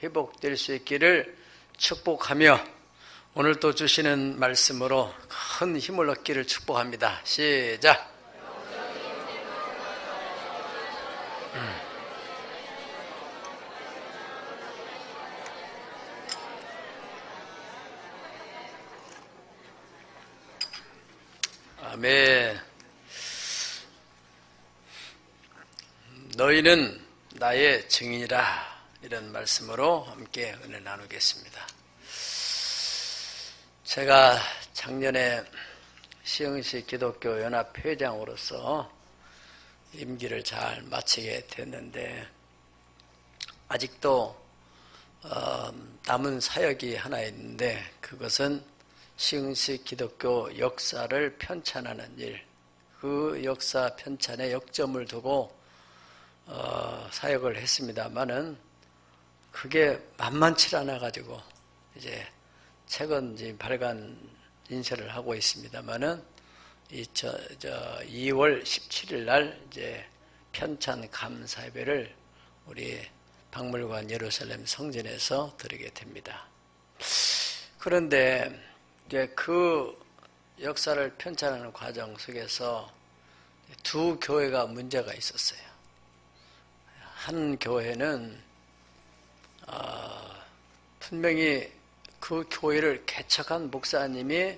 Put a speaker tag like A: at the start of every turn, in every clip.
A: 회복될 수 있기를 축복하며 오늘 또 주시는 말씀으로 큰 힘을 얻기를 축복합니다. 시작! 아멘. 너희는 나의 증인이라, 이런 말씀으로 함께 은혜 나누겠습니다. 제가 작년에 시흥시 기독교 연합 회장으로서 임기를 잘 마치게 됐는데 아직도 남은 사역이 하나 있는데, 그것은 시흥시 기독교 역사를 편찬하는 일, 그 역사 편찬에 역점을 두고 사역을 했습니다만은 그게 만만치 않아 가지고 이제 최근 이제 발간 인쇄를 하고 있습니다만은 2월 17일 날 이제 편찬 감사 예배를 우리 박물관 예루살렘 성전에서 드리게 됩니다. 그런데 이제 그 역사를 편찬하는 과정 속에서 두 교회가 문제가 있었어요. 한 교회는 분명히 그 교회를 개척한 목사님이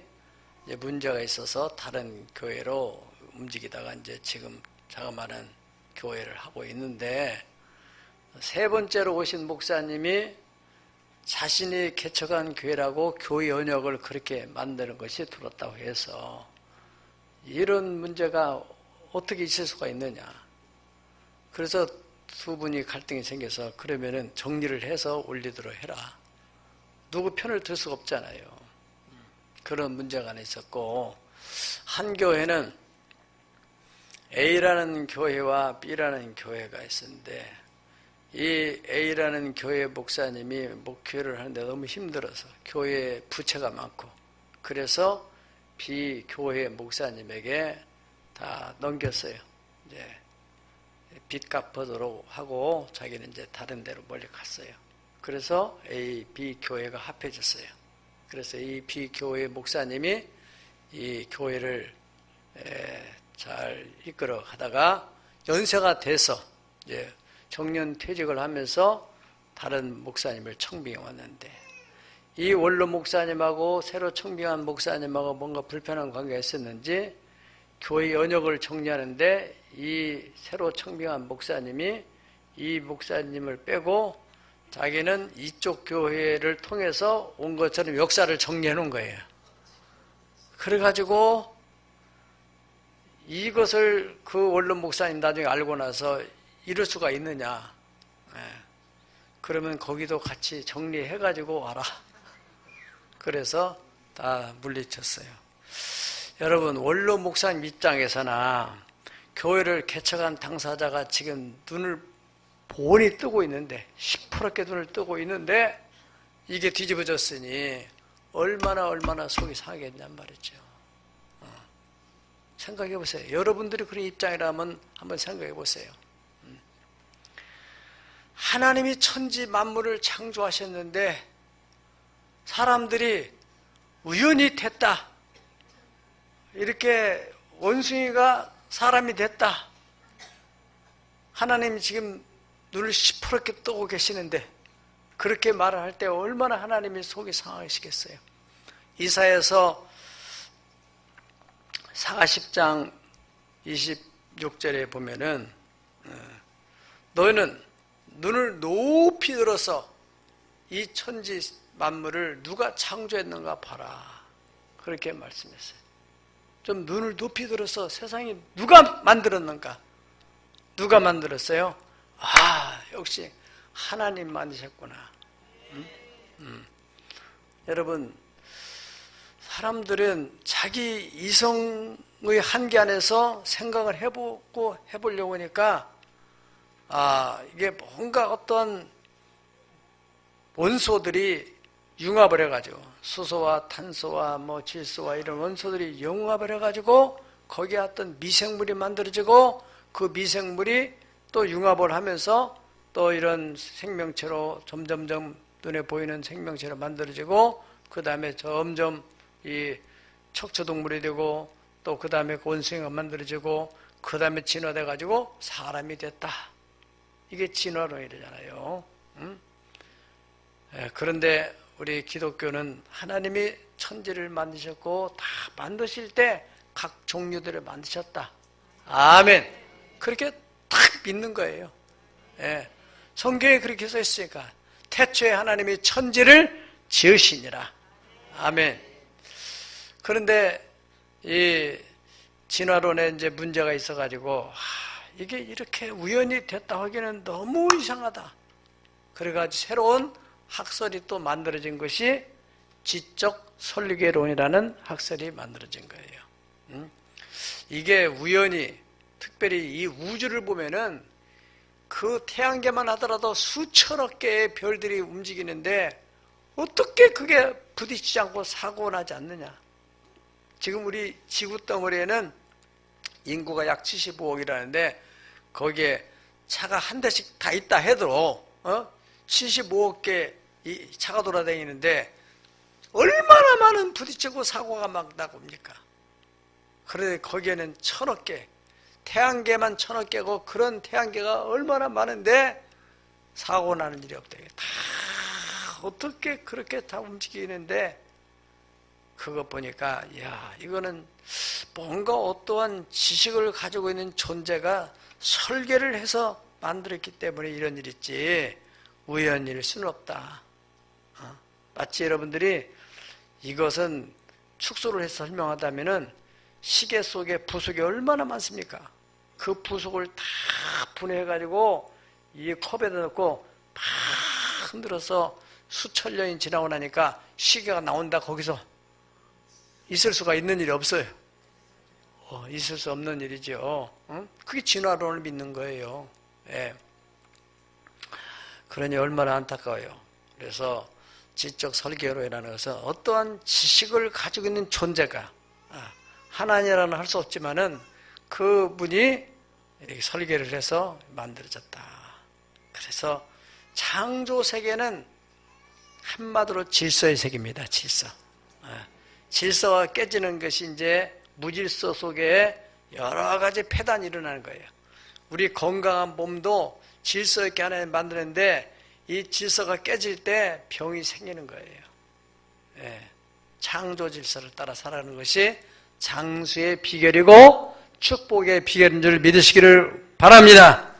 A: 이제 문제가 있어서 다른 교회로 움직이다가 이제 지금 자그마한 교회를 하고 있는데, 세 번째로 오신 목사님이 자신이 개척한 교회라고 교회 연역을 그렇게 만드는 것이 들었다고 해서 이런 문제가 어떻게 있을 수가 있느냐. 그래서 두 분이 갈등이 생겨서 그러면은 정리를 해서 올리도록 해라. 누구 편을 들 수가 없잖아요. 그런 문제가 하나 있었고, 한 교회는 A라는 교회와 B라는 교회가 있었는데, 이 A라는 교회 목사님이 목회를 하는데 너무 힘들어서 교회에 부채가 많고, 그래서 B 교회 목사님에게 다 넘겼어요. 이제 빚 갚아도록 하고 자기는 이제 다른 데로 멀리 갔어요. 그래서 A, B 교회가 합해졌어요. 그래서 이 B 교회 목사님이 이 교회를 잘 이끌어 가다가 연세가 돼서 이제 정년 퇴직을 하면서 다른 목사님을 청빙해 왔는데, 이 원로 목사님하고 새로 청빙한 목사님하고 뭔가 불편한 관계가 있었는지 교회 연역을 정리하는데 이 새로 청빙한 목사님이 이 목사님을 빼고 자기는 이쪽 교회를 통해서 온 것처럼 역사를 정리해 놓은 거예요. 그래가지고 이것을 그 원로 목사님 나중에 알고 나서 이럴 수가 있느냐. 그러면 거기도 같이 정리해가지고 와라. 그래서 다 물리쳤어요. 여러분, 원로 목사님 입장에서나 교회를 개척한 당사자가 지금 눈을 보니 뜨고 있는데, 시퍼렇게 눈을 뜨고 있는데 이게 뒤집어졌으니 얼마나 속이 상하겠냔 말이죠. 생각해 보세요. 여러분들이 그런 입장이라면 한번 생각해 보세요. 하나님이 천지 만물을 창조하셨는데 사람들이 우연히 됐다, 이렇게 원숭이가 사람이 됐다, 하나님이 지금 눈을 시퍼렇게 뜨고 계시는데 그렇게 말을 할 때 얼마나 하나님이 속이 상하시겠어요. 이사야서 40장 26절에 보면은 너희는 눈을 높이 들어서 이 천지 만물을 누가 창조했는가 봐라, 그렇게 말씀했어요. 좀 눈을 높이 들어서 세상이 누가 만들었는가, 누가 만들었어요? 아, 역시 하나님 만드셨구나. 여러분, 사람들은 자기 이성의 한계 안에서 생각을 해보려고 하니까 이게 뭔가 어떤 원소들이 융합을 해가지고, 수소와 탄소와 질소와 이런 원소들이 융합을 해가지고 거기에 어떤 미생물이 만들어지고, 그 미생물이 또 융합을 하면서 또 이런 생명체로 점점점 눈에 보이는 생명체로 만들어지고 그 다음에 점점 이 척추동물이 되고 또 그 다음에 원숭이가 만들어지고 그 다음에 진화돼 가지고 사람이 됐다. 이게 진화론이잖아요. 그런데 우리 기독교는 하나님이 천지를 만드셨고 다 만드실 때 각 종류들을 만드셨다. 아멘. 그렇게 딱 믿는 거예요. 성경에 그렇게 써 있으니까 태초에 하나님이 천지를 지으시니라. 아멘. 그런데 이 진화론에 이제 문제가 있어가지고 이게 이렇게 우연히 됐다 하기는 너무 이상하다. 그래가지고 새로운 학설이 또 만들어진 것이 지적 설계론이라는 학설이 만들어진 거예요. 이게 우연히 특별히 이 우주를 보면은 그 태양계만 하더라도 수천억 개의 별들이 움직이는데 어떻게 그게 부딪히지 않고 사고가 나지 않느냐. 지금 우리 지구 덩어리에는 인구가 약 75억이라는데 거기에 차가 한 대씩 다 있다 해도 75억 개 이 차가 돌아다니는데 얼마나 많은 부딪히고 사고가 막 나옵니까? 그런데 거기에는 1000억 개, 태양계만 1000억 개고 그런 태양계가 얼마나 많은데 사고 나는 일이 없다. 다 어떻게 그렇게 다 움직이는데 그것 보니까 야 이거는 뭔가 어떠한 지식을 가지고 있는 존재가 설계를 해서 만들었기 때문에 이런 일이 있지 우연일 수는 없다. 마치 여러분들이 이것은 축소를 해서 설명하다면은 시계 속에 부속이 얼마나 많습니까? 그 부속을 다 분해해가지고 이 컵에다 넣고 팍 흔들어서 수천 년이 지나고 나니까 시계가 나온다. 거기서 있을 수가 있는 일이 없어요. 있을 수 없는 일이죠. 그게 진화론을 믿는 거예요. 예. 그러니 얼마나 안타까워요. 그래서 지적 설계론이라는 것은 어떠한 지식을 가지고 있는 존재가 하나님이라는 할 수 없지만은 그분이 설계를 해서 만들어졌다. 그래서 창조 세계는 한마디로 질서의 세계입니다. 질서. 질서가 깨지는 것이 이제 무질서 속에 여러 가지 폐단이 일어나는 거예요. 우리 건강한 몸도 질서 있게 하나님 만드는데 이 질서가 깨질 때 병이 생기는 거예요. 창조 질서를 따라 살아가는 것이 장수의 비결이고 축복의 비결인 줄 믿으시기를 바랍니다.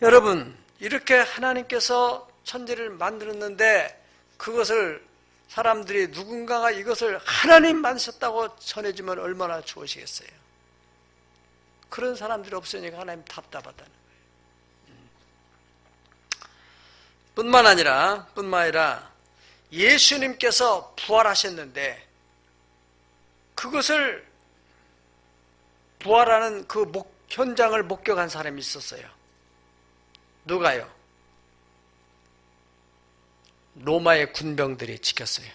A: 여러분, 이렇게 하나님께서 천지를 만들었는데 그것을 사람들이 누군가가 이것을 하나님 만드셨다고 전해주면 얼마나 좋으시겠어요. 그런 사람들이 없으니까 하나님 답답하다는 거예요. 뿐만 아니라 예수님께서 부활하셨는데 그것을 부활하는 그 현장을 목격한 사람이 있었어요. 누가요? 로마의 군병들이 지켰어요.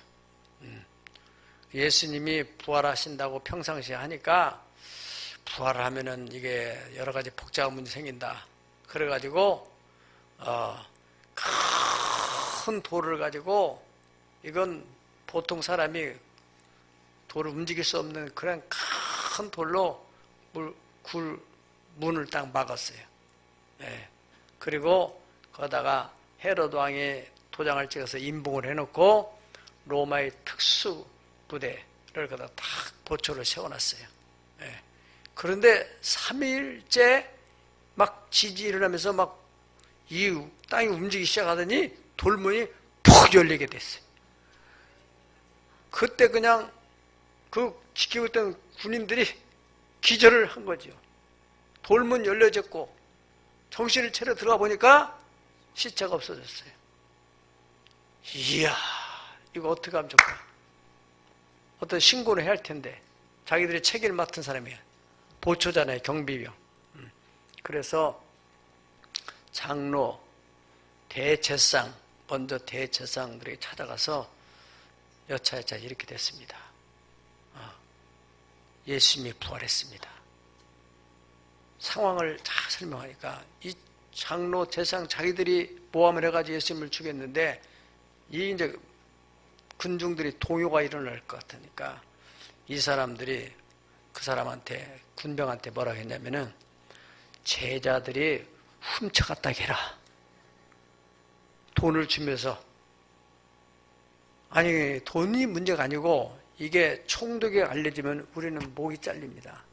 A: 예수님이 부활하신다고 평상시에 하니까 부활하면은 이게 여러 가지 복잡한 문제 생긴다. 그래가지고 큰 돌을 가지고 이건 보통 사람이 돌을 움직일 수 없는 그런 큰 돌로 문을 딱 막았어요. 그리고 거기다가 헤로드 왕이 도장을 찍어서 인봉을 해놓고 로마의 특수 부대를 거기다 딱 보초를 세워놨어요. 그런데 3일째 막 지진이 일어나면서 막 이 땅이 움직이기 시작하더니 돌문이 푹 열리게 됐어요. 그때 그냥 그 지키고 있던 군인들이 기절을 한 거죠. 돌문 열려졌고 정신을 차려 들어가 보니까 시체가 없어졌어요. 이야, 이거 어떻게 하면 좋을까? 어떤 신고를 해야 할 텐데 자기들이 책임을 맡은 사람이야. 보초잖아요, 경비병. 그래서 장로, 대제상, 먼저 대제상들에게 찾아가서 여차여차 이렇게 됐습니다. 예수님이 부활했습니다. 상황을 다 설명하니까 이 장로, 제사장 자기들이 모함을 해가지고 예수님을 죽였는데 이 이제 군중들이 동요가 일어날 것 같으니까 이 사람들이 그 사람한테, 군병한테 뭐라고 했냐면은 제자들이 훔쳐갔다 해라. 돈을 주면서. 아니, 돈이 문제가 아니고 이게 총독에 알려지면 우리는 목이 잘립니다.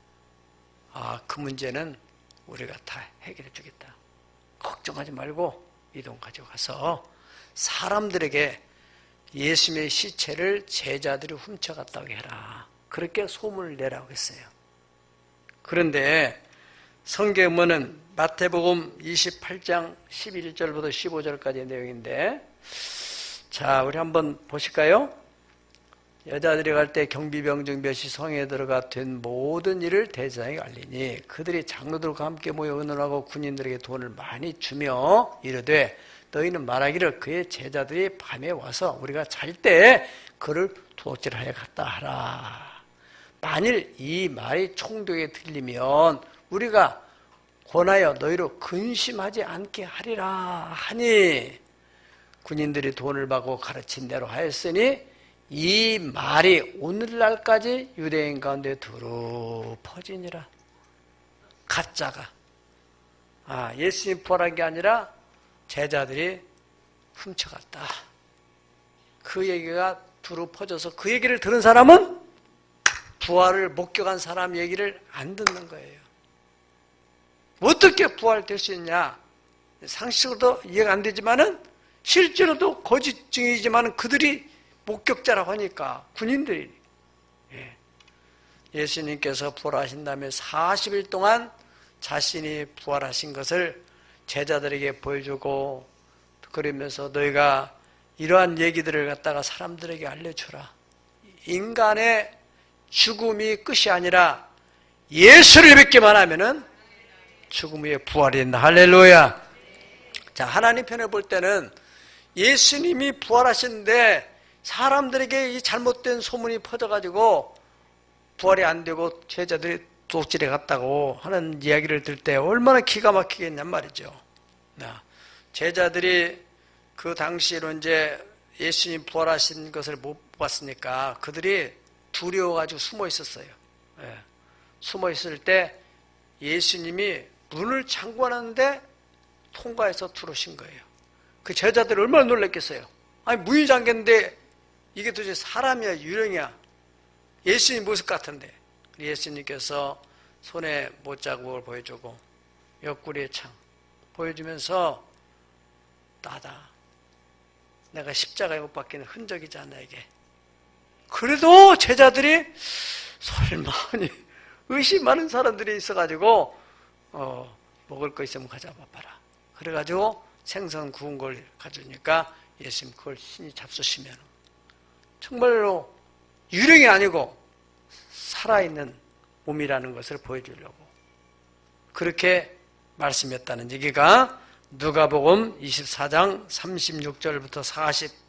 A: 아, 그 문제는 우리가 다 해결해 주겠다. 걱정하지 말고 이 돈 가지고 가서 사람들에게 예수님의 시체를 제자들이 훔쳐갔다고 해라. 그렇게 소문을 내라고 했어요. 그런데 성경은 마태복음 28장 11절부터 15절까지의 내용인데, 자, 우리 한번 보실까요? 여자들이 갈 때 경비병중 몇이 성에 들어가 된 모든 일을 대제사장에게 알리니 그들이 장로들과 함께 모여 의논하고 군인들에게 돈을 많이 주며 이르되 너희는 말하기를 그의 제자들이 밤에 와서 우리가 잘 때 그를 도둑질하여 갔다 하라. 만일 이 말이 총독에 들리면 우리가 권하여 너희로 근심하지 않게 하리라 하니 군인들이 돈을 받고 가르친 대로 하였으니 이 말이 오늘날까지 유대인 가운데 두루 퍼지니라. 가짜가. 예수님 부활한 게 아니라 제자들이 훔쳐갔다. 그 얘기가 두루 퍼져서 그 얘기를 들은 사람은 부활을 목격한 사람 얘기를 안 듣는 거예요. 어떻게 부활될 수 있냐? 상식으로도 이해가 안 되지만은 실제로도 거짓 증인이지만은 그들이 목격자라고 하니까 군인들이 예수님께서 부활하신 다음에 40일 동안 자신이 부활하신 것을 제자들에게 보여주고 그러면서 너희가 이러한 얘기들을 갖다가 사람들에게 알려주라. 인간의 죽음이 끝이 아니라 예수를 믿기만 하면은 죽음 후에 부활이 된다. 할렐루야. 자, 하나님 편에 볼 때는 예수님이 부활하시는데 사람들에게 이 잘못된 소문이 퍼져가지고 부활이 안 되고 제자들이 도둑질해 갔다고 하는 이야기를 들을 때 얼마나 기가 막히겠냔 말이죠. 제자들이 그 당시로 이제 예수님 부활하신 것을 못 봤으니까 그들이 두려워가지고 숨어 있었어요. 숨어 있을 때 예수님이 문을 잠궈놨는데 통과해서 들어오신 거예요. 그 제자들이 얼마나 놀랐겠어요. 아니, 문이 잠겼는데 이게 도대체 사람이야 유령이야? 예수님 모습 같은데. 예수님께서 손에 못자국을 보여주고 옆구리에 창 보여주면서 나다. 내가 십자가에 못 박히는 흔적이잖아 이게. 그래도 제자들이 설마 의심하는 사람들이 있어가지고 먹을 거 있으면 가져와봐라. 그래가지고 생선 구운 걸 가져오니까 예수님 그걸 신이 잡수시면 정말로 유령이 아니고 살아있는 몸이라는 것을 보여주려고 그렇게 말씀했다는 얘기가 누가복음 24장 36절부터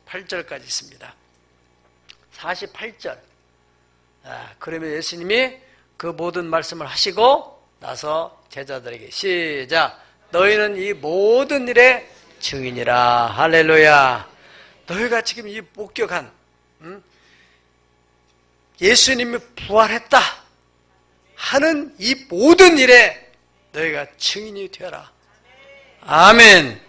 A: 48절까지 있습니다. 48절. 그러면 예수님이 그 모든 말씀을 하시고 나서 제자들에게 시작. 너희는 이 모든 일의 증인이라. 할렐루야. 너희가 지금 이 목격한 예수님이 부활했다 하는 이 모든 일에 너희가 증인이 되어라. 아멘.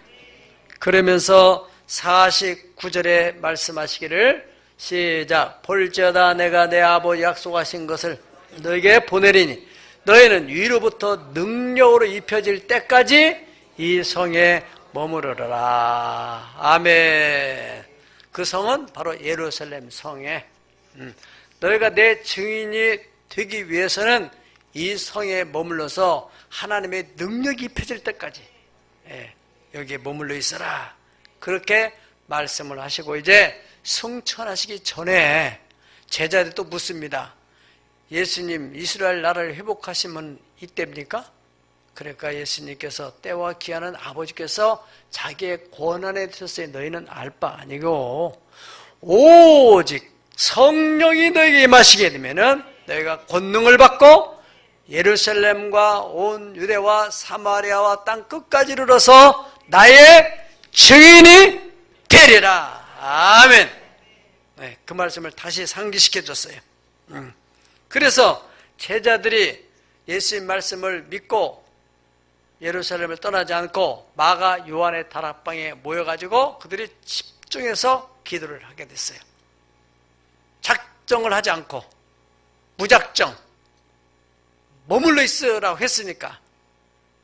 A: 그러면서 49절에 말씀하시기를 시작. 볼지어다 내가 내 아버지 약속하신 것을 너에게 보내리니 너희는 위로부터 능력으로 입혀질 때까지 이 성에 머무르라. 아멘. 그 성은 바로 예루살렘 성에 너희가 내 증인이 되기 위해서는 이 성에 머물러서 하나님의 능력이 입혀질 때까지 여기에 머물러 있어라. 그렇게 말씀을 하시고 이제 승천하시기 전에 제자들이 또 묻습니다. 예수님 이스라엘 나라를 회복하시면 이때입니까? 그러니까 예수님께서 때와 기한은 아버지께서 자기의 권한에 드셨으니 너희는 알 바 아니고 오직 성령이 너희에게 임하시게 되면은 너희가 권능을 받고 예루살렘과 온 유대와 사마리아와 땅 끝까지 이르러서 나의 증인이 되리라. 아멘. 네, 그 말씀을 다시 상기시켜 줬어요. 그래서 제자들이 예수님 말씀을 믿고 예루살렘을 떠나지 않고 마가 요한의 다락방에 모여가지고 그들이 집중해서 기도를 하게 됐어요. 작정을 하지 않고 무작정 머물러 있으라고 했으니까.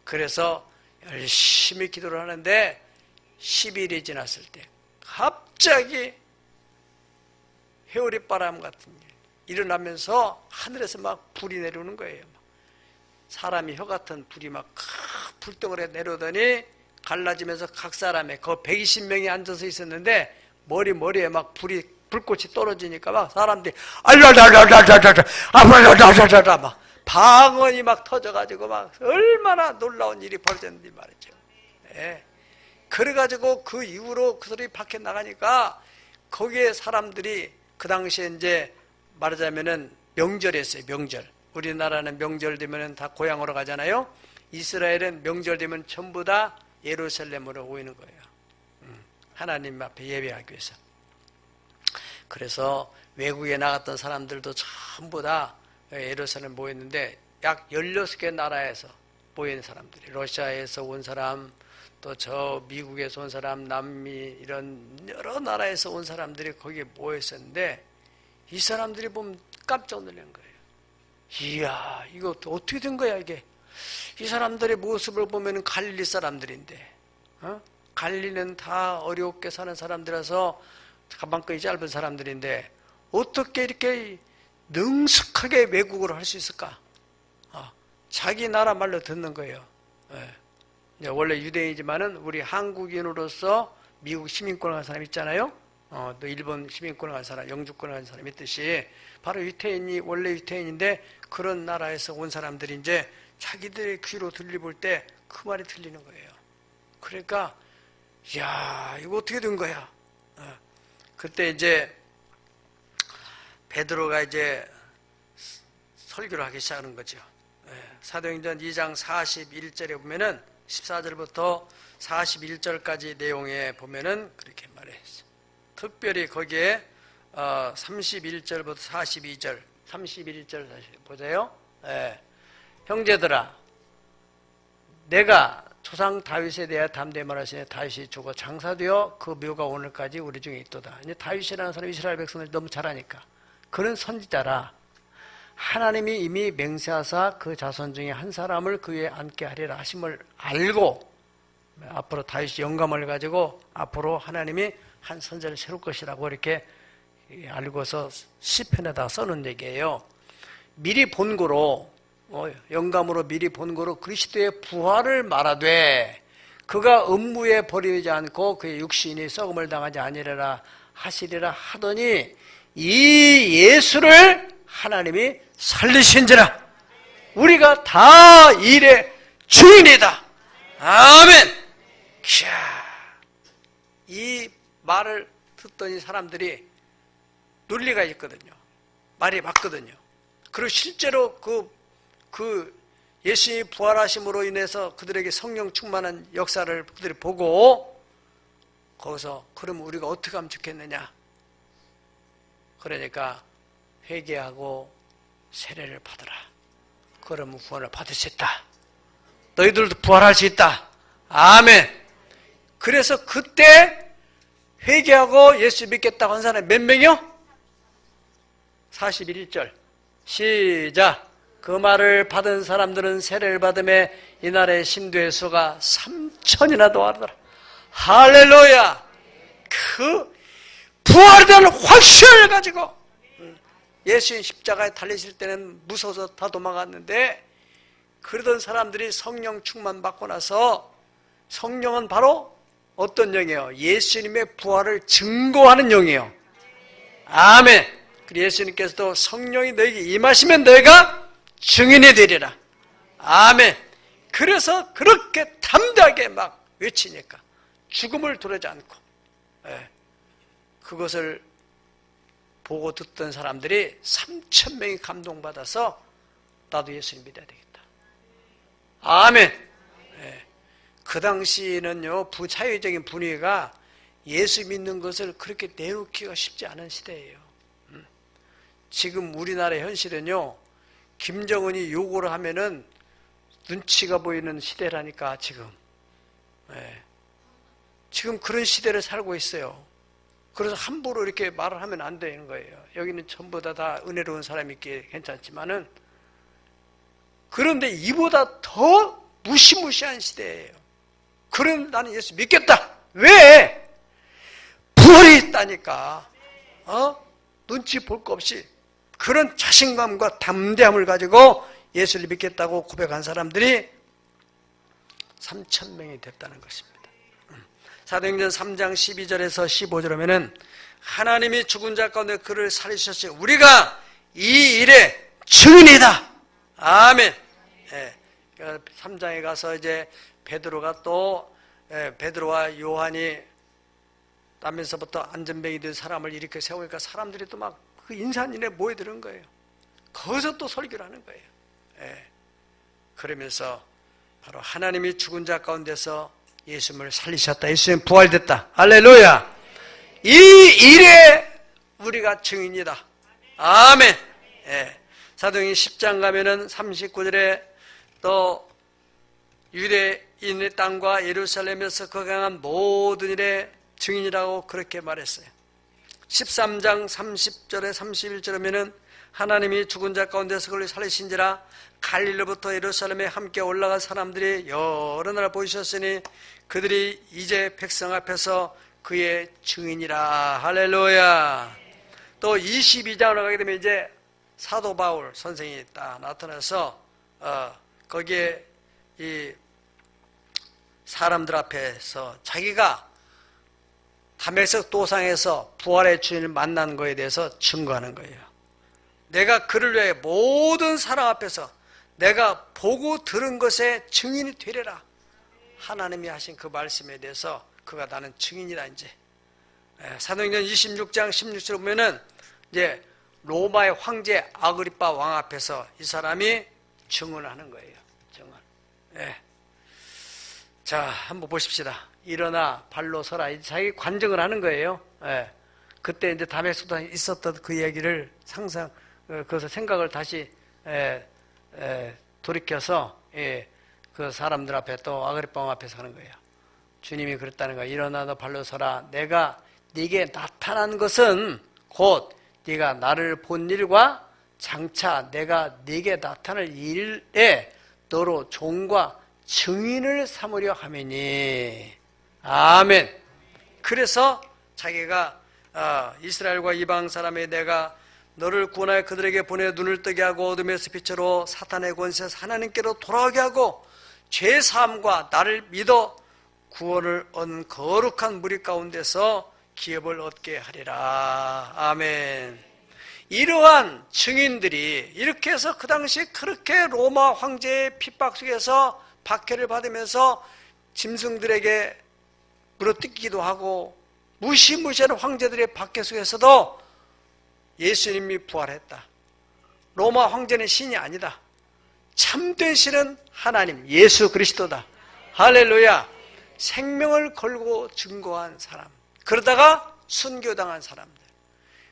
A: 그래서 열심히 기도를 하는데 10일이 지났을 때 갑자기 회오리바람 같은 일 일어나면서 하늘에서 막 불이 내려오는 거예요. 사람이 혀 같은 불이 막 불덩어리가 내려오더니 갈라지면서 각 사람의 그 120명이 앉아서 있었는데 머리에 막 불꽃이 떨어지니까 막 사람들이 알라라라라라라라라라라라 막 방언이 막 터져가지고 막 얼마나 놀라운 일이 벌어졌는지 말이죠. 예. 그래가지고 그 이후로 그들이 밖에 나가니까 거기에 사람들이 그 당시에 이제 말하자면은 명절이었어요. 명절. 우리나라는 명절 되면은 다 고향으로 가잖아요. 이스라엘은 명절 되면 전부 다 예루살렘으로 모이는 거예요. 하나님 앞에 예배하기 위해서. 그래서 외국에 나갔던 사람들도 전부 다 예루살렘 모였는데 약 16개 나라에서 모인 사람들이, 러시아에서 온 사람, 또 저 미국에서 온 사람, 남미 이런 여러 나라에서 온 사람들이 거기에 모여 있었는데 이 사람들이 보면 깜짝 놀란 거예요. 이야, 이거 어떻게 된 거야 이게. 이 사람들의 모습을 보면 갈릴리 사람들인데, 갈릴리는 다 어렵게 사는 사람들이라서 가방끈이 짧은 사람들인데 어떻게 이렇게 능숙하게 외국어를 할 수 있을까? 자기 나라 말로 듣는 거예요. 원래 유대인이지만은 우리 한국인으로서 미국 시민권을 간 사람 있잖아요. 또 일본 시민권을 간 사람, 영주권을 간 사람 있듯이 바로 유태인이 원래 유태인인데 그런 나라에서 온 사람들이 이제 자기들의 귀로 들려볼 때 그 말이 들리는 거예요. 그러니까 야, 이거 어떻게 된 거야? 그때 이제 베드로가 이제 설교를 하기 시작하는 거죠. 사도행전 2장 41절에 보면은 14절부터 41절까지 내용에 보면은 그렇게 말했어요. 특별히 거기에 31절부터 42절, 31절 다시 보세요. 형제들아, 내가 조상 다윗에 대해 담대히 말하시니 다윗이 죽어 장사되어 그 묘가 오늘까지 우리 중에 있도다. 이제 다윗이라는 사람이 이스라엘 백성을 너무 잘 아니까 그런 선지자라. 하나님이 이미 맹세하사 그 자손 중에 한 사람을 그 위에 앉게 하리라 하심을 알고 앞으로 다윗이 영감을 가지고 앞으로 하나님이 한 선지자를 세울 것이라고 이렇게 알고서 시편에다 써놓은 얘기예요. 미리 본고로 영감으로 미리 본고로 그리스도의 부활을 말하되 그가 음부에 버리지 않고 그의 육신이 썩음을 당하지 아니하리라 하시리라 하더니 이 예수를 하나님이 살리신지라. 우리가 다 일의 주인이다. 아멘. 이 말을 듣더니 사람들이 논리가 있거든요. 말이 맞거든요. 그리고 실제로 그 예수님이 부활하심으로 인해서 그들에게 성령 충만한 역사를 그들이 보고 거기서 그럼 우리가 어떻게 하면 좋겠느냐. 그러니까 회개하고 세례를 받으라. 그러면 구원을 받을 수 있다. 너희들도 부활할 수 있다. 아멘. 그래서 그때 회개하고 예수 믿겠다고 한 사람이 몇 명이요? 41절 시작. 그 말을 받은 사람들은 세례를 받음에 이날의 신도의 수가 3,000이나 도하더라. 할렐루야. 그 부활된 확신을 가지고 예수님 십자가에 달리실 때는 무서워서 다 도망갔는데 그러던 사람들이 성령 충만 받고 나서 성령은 바로 어떤 영이에요? 예수님의 부활을 증거하는 영이에요. 아멘. 그리고 예수님께서도 성령이 너에게 임하시면 너희가 증인이 되리라. 아멘. 그래서 그렇게 담대하게 막 외치니까 죽음을 두려지 않고 그것을 보고 듣던 사람들이 3,000명이 감동받아서 나도 예수님 믿어야 되겠다. 아멘. 예. 그 당시에는요, 부차별적인 분위기가 예수 믿는 것을 그렇게 내놓기가 쉽지 않은 시대예요. 지금 우리나라 현실은요, 김정은이 요구를 하면은 눈치가 보이는 시대라니까, 지금. 예. 지금 그런 시대를 살고 있어요. 그래서 함부로 이렇게 말을 하면 안 되는 거예요. 여기는 전부 다 은혜로운 사람이 있기에 괜찮지만은, 그런데 이보다 더 무시무시한 시대예요. 그럼 나는 예수 믿겠다. 왜? 부활이 있다니까. 눈치 볼 거 없이 그런 자신감과 담대함을 가지고 예수를 믿겠다고 고백한 사람들이 3,000명이 됐다는 것입니다. 사도행전 3장 12절에서 15절 하면은 하나님이 죽은 자 가운데 그를 살리셨으니 우리가 이 일의 증인이다. 아멘. 예. 3장에 가서 이제 베드로가 또 베드로와 요한이 나면서부터 안전뱅이 된 사람을 일으켜 세우니까 사람들이 또 막 그 인산인에 모여드는 거예요. 거기서 또 설교를 하는 거예요. 예. 그러면서 바로 하나님이 죽은 자 가운데서 예수님을 살리셨다. 예수님 부활됐다. 할렐루야. 이 일에 우리가 증인이다. 아멘. 예. 사도행전 10장 가면은 39절에 또 유대인의 땅과 예루살렘에서 거행한 모든 일에 증인이라고 그렇게 말했어요. 13장 30절에 31절 하면은 하나님이 죽은 자 가운데서 그를 살리신지라 갈릴리로부터 예루살렘에 함께 올라간 사람들이 여러 나라 보이셨으니 그들이 이제 백성 앞에서 그의 증인이라. 할렐루야. 또 22장으로 가게 되면 이제 사도 바울 선생이 딱 나타나서 거기에 이 사람들 앞에서 자기가 다메섹 도상에서 부활의 주인을 만난 것에 대해서 증거하는 거예요. 내가 그를 위해 모든 사람 앞에서 내가 보고 들은 것에 증인이 되리라. 하나님이 하신 그 말씀에 대해서 그가 나는 증인이다. 이제 사도행전 26장 16절 보면은 이제 로마의 황제 아그리빠 왕 앞에서 이 사람이 증언하는 거예요. 증언. 예. 자, 한번 보십시다. 일어나 발로 서라. 자기 관증을 하는 거예요. 예. 그때 이제 다메섹에 있었던 그 이야기를 그것을 생각을 다시 돌이켜서 그 사람들 앞에 또 아그리빠 왕 앞에서 하는 거예요. 주님이 그랬다는 거야. 일어나 너 발로 서라. 내가 네게 나타난 것은 곧 네가 나를 본 일과 장차 내가 네게 나타날 일에 너로 종과 증인을 삼으려 함이니. 아멘. 그래서 자기가 이스라엘과 이방 사람의 내가 너를 구원하여 그들에게 보내 눈을 뜨게 하고 어둠에서 빛으로 사탄의 권세에서 하나님께로 돌아오게 하고 죄사함과 나를 믿어 구원을 얻은 거룩한 무리 가운데서 기업을 얻게 하리라. 아멘. 이러한 증인들이 이렇게 해서 그 당시 그렇게 로마 황제의 핍박 속에서 박해를 받으면서 짐승들에게 물어뜯기도 하고 무시무시한 황제들의 박해 속에서도 예수님이 부활했다. 로마 황제는 신이 아니다. 참된 신은 하나님 예수 그리스도다. 할렐루야. 생명을 걸고 증거한 사람, 그러다가 순교당한 사람들,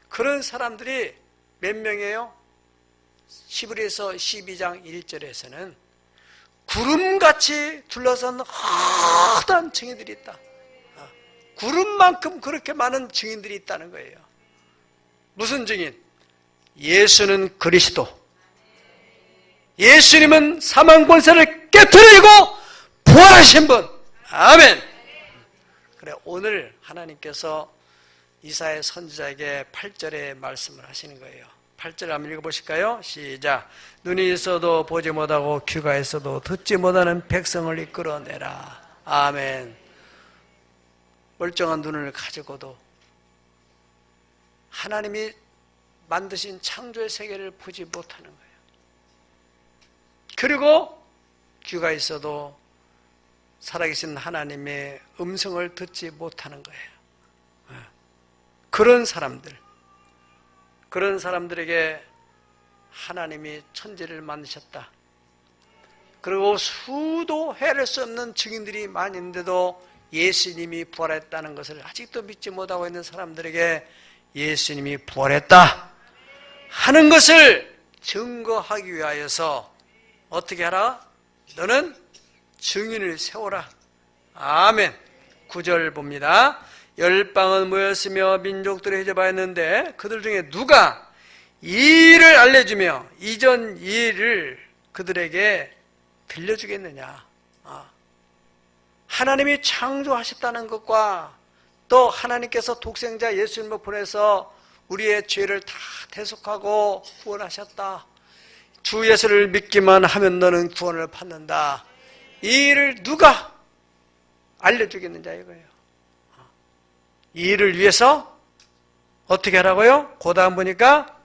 A: 그런 사람들이 몇 명이에요? 히브리서 12장 1절에서는 구름같이 둘러싼 허다한 증인들이 있다. 구름만큼 그렇게 많은 증인들이 있다는 거예요. 무슨 증인? 예수는 그리스도, 예수님은 사망 권세를 깨트리고 부활하신 분. 아멘. 그래, 오늘 하나님께서 이사야 선지자에게 8절에 말씀을 하시는 거예요. 8절 한번 읽어보실까요? 시작. 눈이 있어도 보지 못하고 귀가 있어도 듣지 못하는 백성을 이끌어내라. 아멘. 멀쩡한 눈을 가지고도 하나님이 만드신 창조의 세계를 보지 못하는 거예요. 그리고 귀가 있어도 살아계신 하나님의 음성을 듣지 못하는 거예요. 그런 사람들에게 하나님이 천지를 만드셨다. 그리고 수도 헤아릴 수 없는 증인들이 많이 있는데도 예수님이 부활했다는 것을 아직도 믿지 못하고 있는 사람들에게 예수님이 부활했다 하는 것을 증거하기 위하여서 어떻게 하라? 너는 증인을 세워라. 아멘. 9절 봅니다. 열방은 모였으며 민족들이 해접하였는데 그들 중에 누가 이 일을 알려주며 이전 일을 그들에게 들려주겠느냐. 하나님이 창조하셨다는 것과 또 하나님께서 독생자 예수님을 보내서 우리의 죄를 다 대속하고 구원하셨다. 주 예수를 믿기만 하면 너는 구원을 받는다. 이 일을 누가 알려주겠느냐 이거예요. 이 일을 위해서 어떻게 하라고요? 그 다음 보니까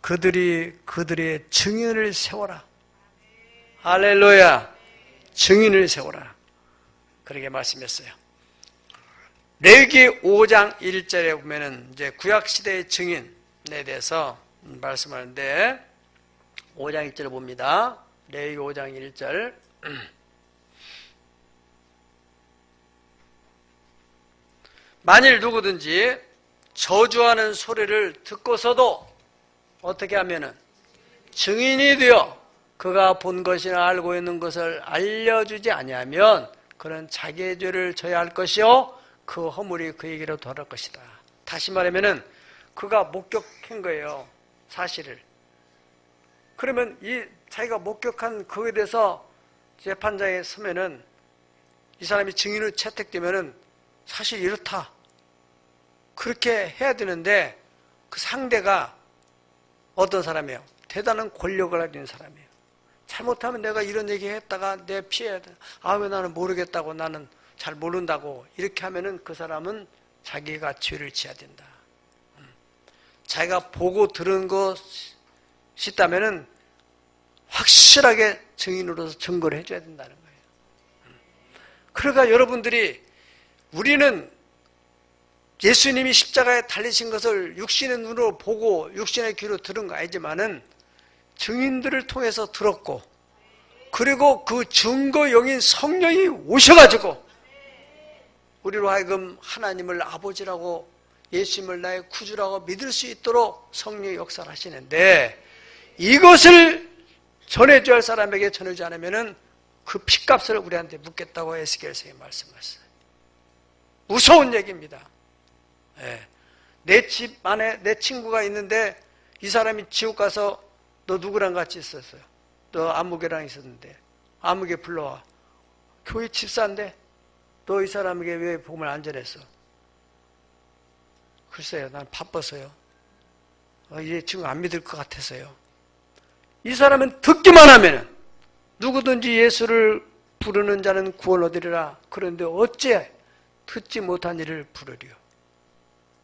A: 그들의 증인을 세워라. 할렐루야. 증인을 세워라. 그렇게 말씀했어요. 레위기 5장 1절에 보면은 이제 구약시대의 증인에 대해서 말씀하는데 5장 1절을 봅니다. 레위기 5장 1절. 만일 누구든지 저주하는 소리를 듣고서도 어떻게 하면은 증인이 되어 그가 본 것이나 알고 있는 것을 알려주지 아니하면 그는 자기의 죄를 져야 할 것이요 그 허물이 그에게로 돌아올 것이다. 다시 말하면은 그가 목격한 거예요. 사실을. 그러면 이 자기가 목격한 그에 대해서 재판장에 서면은 이 사람이 증인으로 채택되면은 사실 이렇다. 그렇게 해야 되는데 그 상대가 어떤 사람이에요? 대단한 권력을 가진 사람이에요. 잘못하면 내가 이런 얘기 했다가 내 피해야 돼. 아, 왜 나는 모르겠다고, 나는 잘 모른다고 이렇게 하면은 그 사람은 자기가 죄를 지어야 된다. 자기가 보고 들은 것이 있다면은 확실하게 증인으로서 증거를 해줘야 된다는 거예요. 그러니까 여러분들이 우리는 예수님이 십자가에 달리신 것을 육신의 눈으로 보고 육신의 귀로 들은 거 아니지만은 증인들을 통해서 들었고 그리고 그 증거용인 성령이 오셔가지고 우리로 하여금 하나님을 아버지라고 예수님을 나의 구주라고 믿을 수 있도록 성령이 역사를 하시는데 이것을 전해줘야 할 사람에게 전해주지 않으면 그 핏값을 우리한테 묻겠다고 에스겔서에 말씀하셨어요. 무서운 얘기입니다. 내 집 안에 내 친구가 있는데 이 사람이 지옥 가서 너 누구랑 같이 있었어요? 너 아무개랑 있었는데 아무개 불러와. 교회 집사인데 너 이 사람에게 왜 복음을 안 전했어? 글쎄요, 난 바빠서요. 이제 지금 안 믿을 것 같아서요. 이 사람은 듣기만 하면 누구든지 예수를 부르는 자는 구원 얻으리라. 그런데 어째 듣지 못한 이를 부르리요?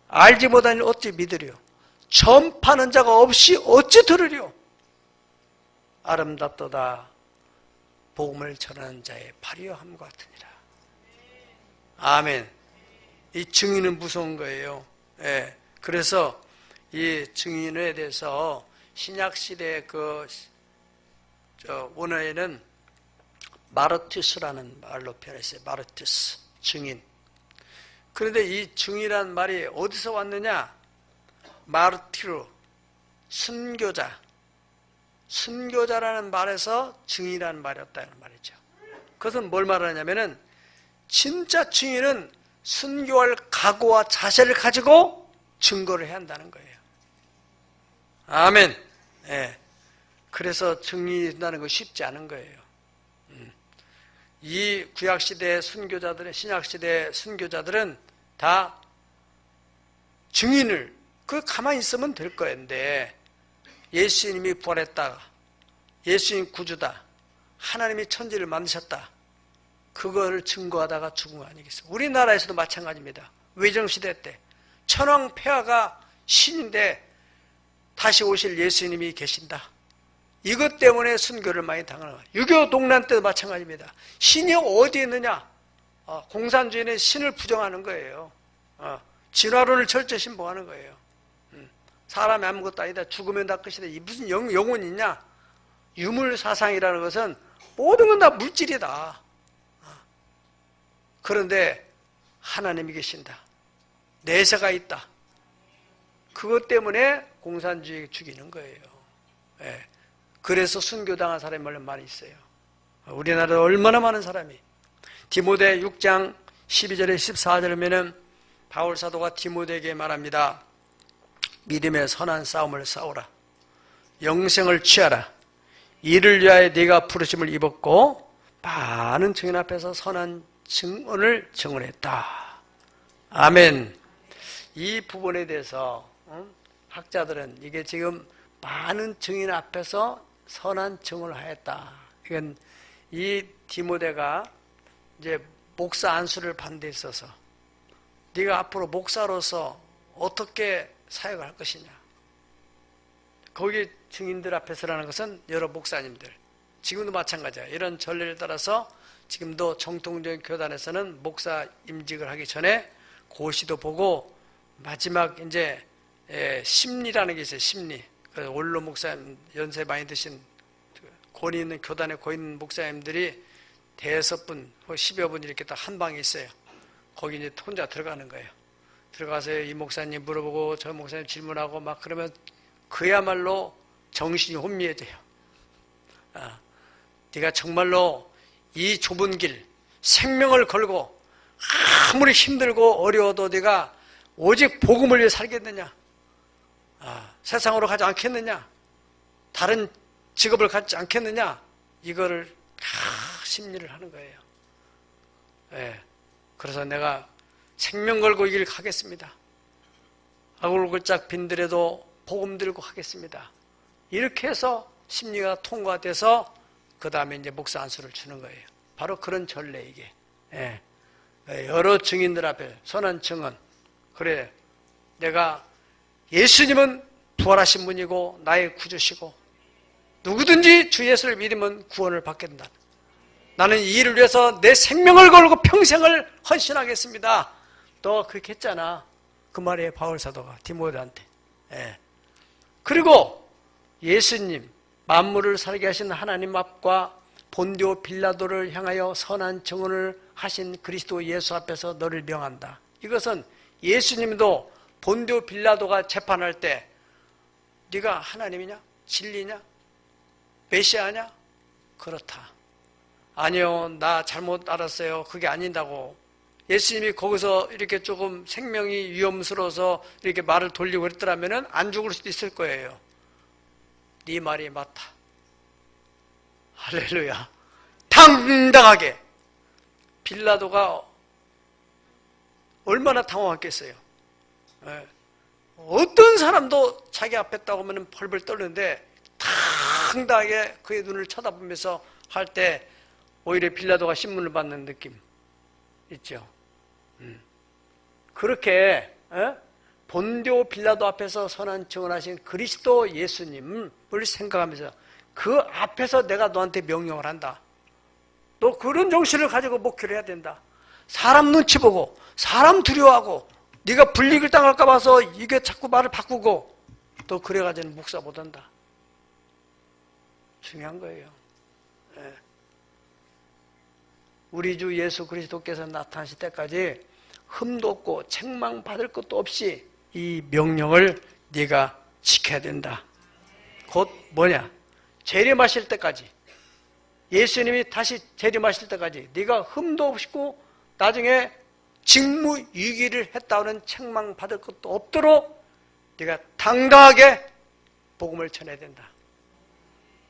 A: 알지 못한 이를 어찌 믿으리요? 전파하는 자가 없이 어찌 들으리요? 아름답도다 복음을 전하는 자의 발이여 함과 같으니라. 아멘. 이 증인은 무서운 거예요. 그래서 이 증인에 대해서 신약시대 원어에는 마르투스라는 말로 표현했어요. 마르투스, 증인. 그런데 이 증인이라는 말이 어디서 왔느냐? 마르티르, 순교자. 순교자라는 말에서 증인이라는 말이 왔다는 말이죠. 그것은 뭘 말하냐면은 진짜 증인은 순교할 각오와 자세를 가지고 증거를 해야 한다는 거예요. 아멘. 그래서 증인이 된다는 거 쉽지 않은 거예요. 이 구약시대 순교자들은, 신약시대 순교자들은 다 증인을, 가만히 있으면 될 거였는데, 예수님이 부활했다, 예수님 구주다, 하나님이 천지를 만드셨다, 그거를 증거하다가 죽은 거 아니겠어요? 우리나라에서도 마찬가지입니다. 외정시대 때 천황폐하가 신인데 다시 오실 예수님이 계신다, 이것 때문에 순교를 많이 당하는 거예요. 6.25 동란 때도 마찬가지입니다. 신이 어디에 있느냐? 공산주의는 신을 부정하는 거예요. 진화론을 철저히 신봉하는 거예요. 사람이 아무것도 아니다. 죽으면 다 끝이다. 이 무슨 영혼이 있냐? 유물사상이라는 것은 모든 건 다 물질이다. 그런데 하나님이 계신다. 내세가 있다. 그것 때문에 공산주의 죽이는 거예요. 예. 그래서 순교당한 사람이 얼마나 많이 있어요. 우리나라에 얼마나 많은 사람이. 디모데 6장 12절에 14절이면은 바울 사도가 디모데에게 말합니다. 믿음의 선한 싸움을 싸우라. 영생을 취하라. 이를 위하여 네가 부르심을 입었고 많은 증인 앞에서 선한 증언을 증언했다. 아멘. 이 부분에 대해서 학자들은 이게 지금 많은 증인 앞에서 선한 증언을 하였다. 이건 이 디모데가 이제 목사 안수를 받는 데 있어서 네가 앞으로 목사로서 어떻게 사역을 할 것이냐. 거기 증인들 앞에서라는 것은 여러 목사님들, 지금도 마찬가지야. 이런 전례를 따라서 지금도 정통적인 교단에서는 목사 임직을 하기 전에 고시도 보고 마지막 이제 심리라는 게 있어요. 심리. 원로 목사님, 연세 많이 드신 권위 있는 교단에 고위 있는 목사님들이 5분, 10여 분 이렇게 딱 한 방에 있어요. 거기 이제 혼자 들어가는 거예요. 들어가서 이 목사님 물어보고 저 목사님 질문하고 막 그러면 그야말로 정신이 혼미해져요. 네가 정말로 이 좁은 길, 생명을 걸고 아무리 힘들고 어려워도 네가 오직 복음을 위해 살겠느냐? 세상으로 가지 않겠느냐? 다른 직업을 갖지 않겠느냐? 이거를 심리를 하는 거예요. 예. 그래서 내가 생명 걸고 이 길 가겠습니다. 아굴골짝 빈들에도 복음 들고 하겠습니다. 이렇게 해서 심리가 통과돼서 그 다음에 이제 목사 안수를 주는 거예요. 바로 그런 전례 이게. 예. 여러 증인들 앞에 선한 증언. 그래, 내가 예수님은 부활하신 분이고 나의 구주시고 누구든지 주 예수를 믿으면 구원을 받게 된다. 나는 이 일을 위해서 내 생명을 걸고 평생을 헌신하겠습니다. 너 그렇게 했잖아. 그 말이에요. 바울 사도가 디모데한테. 예. 그리고 예수님, 만물을 살게 하신 하나님 앞과 본디오 빌라도를 향하여 선한 증언을 하신 그리스도 예수 앞에서 너를 명한다. 이것은 예수님도 본디오 빌라도가 재판할 때 네가 하나님이냐? 진리냐? 메시아냐? 그렇다. 아니요, 나 잘못 알았어요. 그게 아닌다고. 예수님이 거기서 이렇게 조금 생명이 위험스러워서 이렇게 말을 돌리고 그랬더라면 안 죽을 수도 있을 거예요. 네 말이 맞다. 할렐루야. 당당하게. 빌라도가 얼마나 당황했겠어요. 어떤 사람도 자기 앞에 있다고 하면 벌벌 떨는데 당당하게 그의 눈을 쳐다보면서 할 때 오히려 빌라도가 신문을 받는 느낌 있죠. 그렇게 본디오 빌라도 앞에서 선한 증언하신 그리스도 예수님을 생각하면서 그 앞에서 내가 너한테 명령을 한다. 너 그런 정신을 가지고 목회를 해야 된다. 사람 눈치 보고 사람 두려워하고 네가 불이익을 당할까 봐서 이게 자꾸 말을 바꾸고 또 그래가지고는 목사 못한다. 중요한 거예요. 우리 주 예수 그리스도께서 나타나실 때까지 흠도 없고 책망받을 것도 없이 이 명령을 네가 지켜야 된다. 곧 뭐냐? 재림하실 때까지, 예수님이 다시 재림하실 때까지 네가 흠도 없고 나중에 직무유기를 했다는 책망받을 것도 없도록 네가 당당하게 복음을 전해야 된다.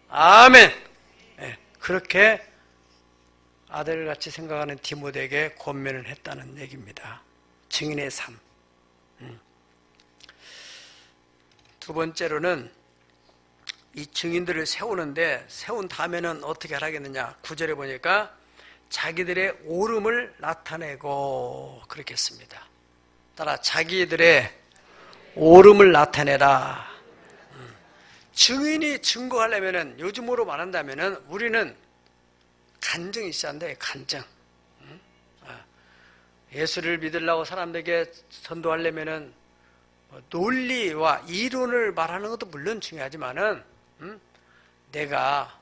A: 아멘. 그렇게 아들같이 생각하는 디모데에게 권면을 했다는 얘기입니다. 증인의 삶. 두 번째로는 이 증인들을 세우는데 세운 다음에는 어떻게 하라겠느냐. 9절에 보니까 자기들의 옳음을 나타내고 그렇게 했습니다. 따라 자기들의 옳음을 나타내라. 증인이 증거하려면은 요즘으로 말한다면은 우리는 간증이 있어야 한다. 간증. 예수를 믿으려고 사람들에게 전도하려면은 논리와 이론을 말하는 것도 물론 중요하지만은 내가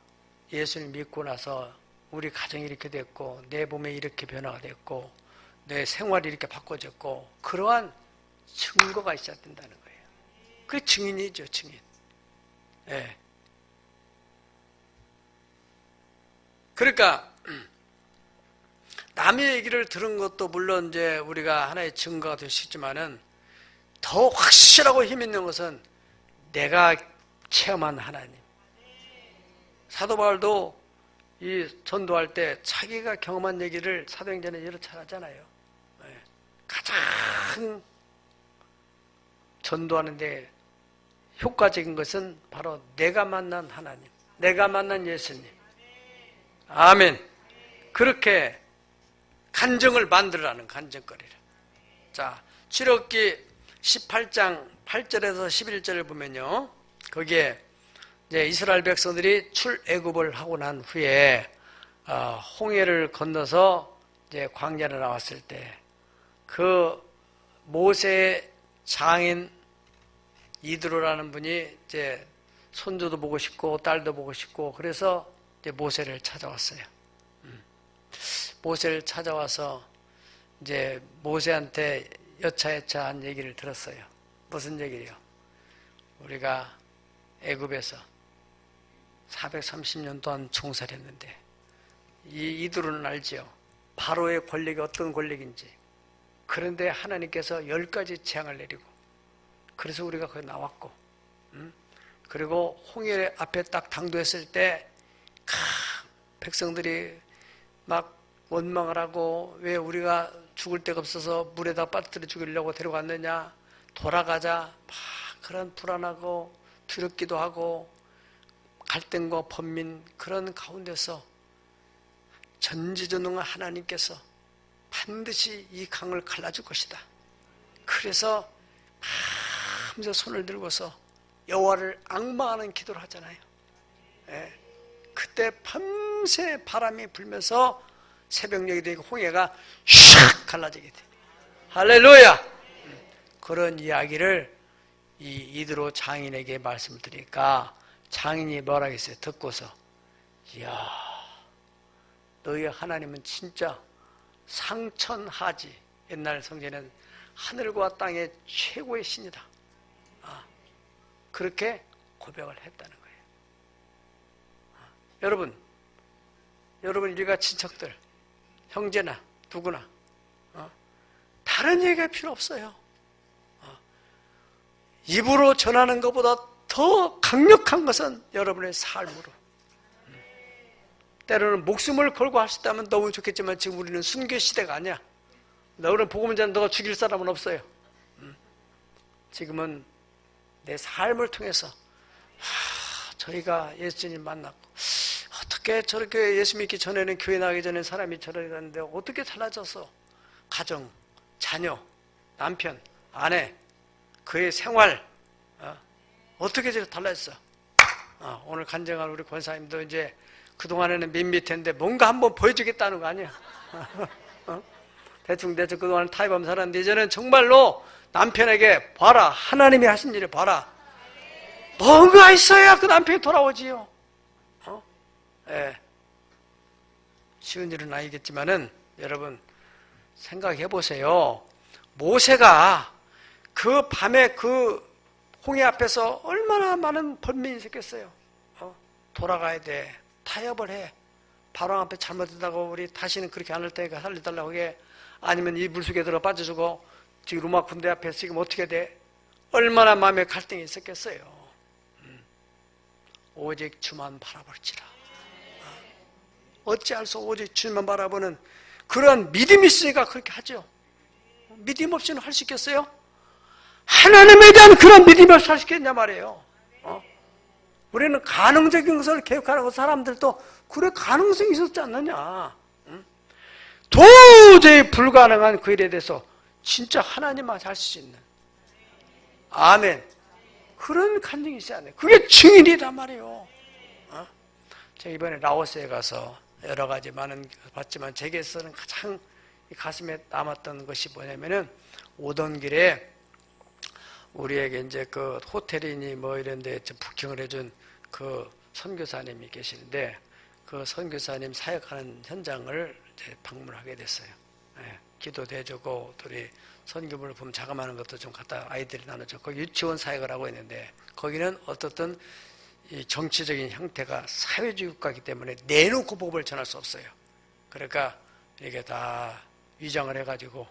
A: 예수를 믿고 나서 우리 가정이 이렇게 됐고 내 몸에 이렇게 변화가 됐고 내 생활이 이렇게 바꿔졌고 그러한 증거가 있어야 된다는 거예요. 그게 증인이죠, 증인. 예. 그러니까 남의 얘기를 들은 것도 물론 이제 우리가 하나의 증거가 될 수 있지만은 더 확실하고 힘 있는 것은 내가 체험한 하나님. 사도 바울도 이 전도할 때 자기가 경험한 얘기를 사도행전에 여러 차례 하잖아요. 가장 전도하는데 효과적인 것은 바로 내가 만난 하나님, 내가 만난 예수님. 아멘. 그렇게 간증을 만들라는 간증거리를. 자, 출애굽기 18장 8절에서 11절을 보면요. 거기에 이제 이스라엘 백성들이 출애굽을 하고 난 후에 홍해를 건너서 이제 광야를 나왔을 때 그 모세의 장인 이드로라는 분이 이제 손주도 보고 싶고 딸도 보고 싶고 그래서 이제 모세를 찾아왔어요. 모세를 찾아와서 이제 모세한테 여차여차한 얘기를 들었어요. 무슨 얘기요? 우리가 애굽에서 430년 동안 종살했는데 이 이드로는 알지요? 바로의 권력이 어떤 권력인지. 그런데 하나님께서 10가지 재앙을 내리고 그래서 우리가 거기 나왔고 그리고 홍해 앞에 딱 당도했을 때 백성들이 막 원망을 하고 왜 우리가 죽을 데가 없어서 물에다 빠뜨려 죽이려고 데려갔느냐, 돌아가자, 막 그런 불안하고 두렵기도 하고 갈등과 번민 그런 가운데서 전지전능한 하나님께서 반드시 이 강을 갈라줄 것이다. 그래서 밤새 손을 들고서 여호와를 앙망하는 기도를 하잖아요. 예. 그때 밤새 바람이 불면서 새벽녘이 되고 홍해가 샥 갈라지게 돼. 할렐루야! 그런 이야기를 이 이드로 장인에게 말씀을 드리니까 장인이 뭐라 했어요? 듣고서 이야, 너희 하나님은 진짜 상천하지. 옛날 성경에는 하늘과 땅의 최고의 신이다. 그렇게 고백을 했다는 거예요. 여러분 우리가 친척들, 형제나 누구나 다른 얘기가 필요 없어요. 입으로 전하는 것보다 더 강력한 것은 여러분의 삶으로. 때로는 목숨을 걸고 하셨다면 너무 좋겠지만 지금 우리는 순교 시대가 아니야. 너는 복음을 전하는 너가 죽일 사람은 없어요. 지금은 내 삶을 통해서 저희가 예수님 만났고 어떻게 저렇게 예수 믿기 전에는 교회 나가기 전에 사람이 저러는데 어떻게 달라져서 가정, 자녀, 남편, 아내 그의 생활 어떻게 달라졌어? 오늘 간증한 우리 권사님도 이제 그동안에는 밋밋했는데 뭔가 한번 보여주겠다는 거 아니야? 대충 그동안 타협하면서 살았는데 이제는 정말로 남편에게 봐라, 하나님이 하신 일을 봐라. 뭔가 있어야 그 남편이 돌아오지요. 예. 쉬운 일은 아니겠지만은 여러분 생각해 보세요. 모세가 그 밤에 그 홍해 앞에서 얼마나 많은 번민이 있었겠어요. 돌아가야 돼. 타협을 해. 바로 앞에 잘못했다고 우리 다시는 그렇게 안 할 테니까 살려달라고 해. 아니면 이 물속에 들어 빠져주고 지금 로마 군대 앞에 지금 어떻게 돼? 얼마나 마음에 갈등이 있었겠어요. 오직 주만 바라볼지라. 어찌할 수 오직 주만 바라보는 그런 믿음이 있으니까 그렇게 하죠. 믿음 없이는 할 수 있겠어요? 하나님에 대한 그런 믿음이 없이 할 수 있겠냐 말이에요. 우리는 가능적인 것을 계획하는 것, 사람들도 그래 가능성이 있었지 않느냐. 도저히 불가능한 그 일에 대해서 진짜 하나님만 할 수 있는 아멘. 그런 간증이 있어야 돼. 그게 증인이란 말이에요. 제가 이번에 라오스에 가서 여러 가지 많은 봤지만 제게서는 가장 가슴에 남았던 것이 뭐냐면은 오던 길에 우리에게 이제 그 호텔이니 뭐 이런 데 부킹을 해준 그 선교사님이 계시는데 그 선교사님 사역하는 현장을 이제 방문하게 됐어요. 예, 기도도 해주고 또 우리 선교물 보면 자그마한 것도 좀 갖다 아이들이 나눠줘. 거기 유치원 사역을 하고 있는데 거기는 어떻든 이 정치적인 형태가 사회주의 국가이기 때문에 내놓고 복음을 전할 수 없어요. 그러니까 이게 다 위장을 해가지고